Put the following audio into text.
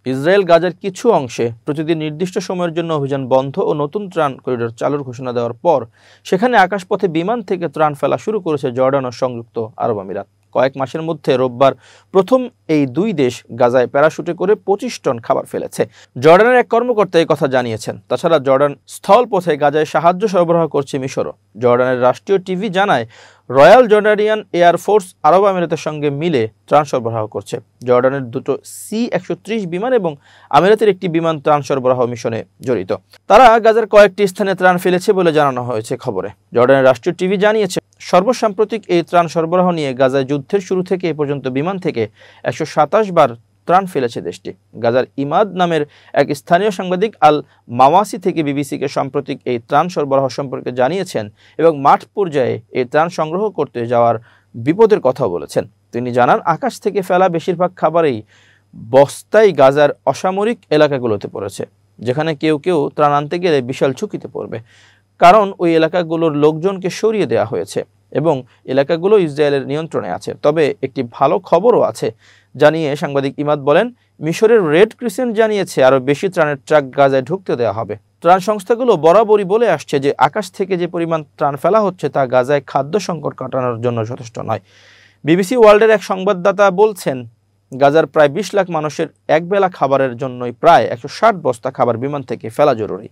Israel গাজার কিছু অংশে প্রতিদিন নির্দিষ্ট সময়ের জন্য অভিযান বন্ধ ও নতুন ত্রাণ করিডোর চালুর ঘোষণা দেওয়ার পর সেখানে আকাশপথে বিমান থেকে ত্রাণ ফেলা শুরু করেছে জর্ডান ও সংযুক্ত আরব আমিরাত। কয়েক মাসের মধ্যে রোববার প্রথম এই দুই দেশ গাজায় প্যারাশুটে করে 25 টন খাবার ফেলেছে। জর্ডানের এক কর্মকর্তা এই কথা জানিয়েছেন। তাছাড়া জর্ডান স্থলপথে গাজায় সাহায্য সরবরাহ করছে মিশরও। জর্ডানের রাষ্ট্রীয় টিভি জানায় রয়্যাল জর্ডানিয়ান এয়ার ফোর্স আরব আমিরাতের সঙ্গে মিলে ত্রাণ সরবরাহ করছে। জর্ডানের দুটো C-130 বিমান এবং আমিরাতের একটি বিমান ত্রাণ সরবরাহ মিশনে জড়িত। তারা গাজার কয়েকটি স্থানে ত্রাণ ফেলেছে বলে জানানো হয়েছে খবরে। জর্ডানের রাষ্ট্রীয় টিভি জানিয়েছে সর্বসাম্প্রতিক এই ত্রাণ সরবরাহ নিয়ে গাজায় যুদ্ধের শুরু থেকে এ পর্যন্ত বিমান থেকে 127 বার ত্রাণ ফেলেছে দেশটি। গাজার ইমাদ নামের এক স্থানীয় সাংবাদিক আল মাওয়াসি থেকে বিবিসিকে সাম্প্রতিক এই ত্রাণ সরবরাহ সম্পর্কে জানিয়েছেন এবং মাঠ পর্যায়ে এই ত্রাণ সংগ্রহ করতে যাওয়ার বিপদের কথাও বলেছেন। তিনি জানান, আকাশ থেকে ফেলা বেশিরভাগ খাবারই বস্তায় গাজার অসামরিক এলাকাগুলোতে পড়েছে, যেখানে কেউ কেউ ত্রাণ আনতে গেলে বিশাল ঝুঁকিতে পড়বে, কারণ ওই এলাকাগুলোর লোকজনকে সরিয়ে দেওয়া হয়েছে এবং এলাকাগুলো ইসরায়েলের নিয়ন্ত্রণে আছে। তবে একটি ভালো খবরও আছে জানিয়ে সাংবাদিক ইমাদ বলেন, মিশরের রেড ক্রিসেন্ট জানিয়েছে আরও বেশি ত্রাণের ট্রাক গাজায় ঢুকতে দেওয়া হবে। ত্রাণ সংস্থাগুলো বরাবরই বলে আসছে যে আকাশ থেকে যে পরিমাণ ত্রাণ ফেলা হচ্ছে তা গাজায় খাদ্য সংকট কাটানোর জন্য যথেষ্ট নয়। বিবিসি ওয়ার্ল্ডের এক সংবাদদাতা বলছেন, গাজার প্রায় 20 লাখ মানুষের একবেলা খাবারের জন্যই প্রায় 160 বস্তা খাবার বিমান থেকে ফেলা জরুরি।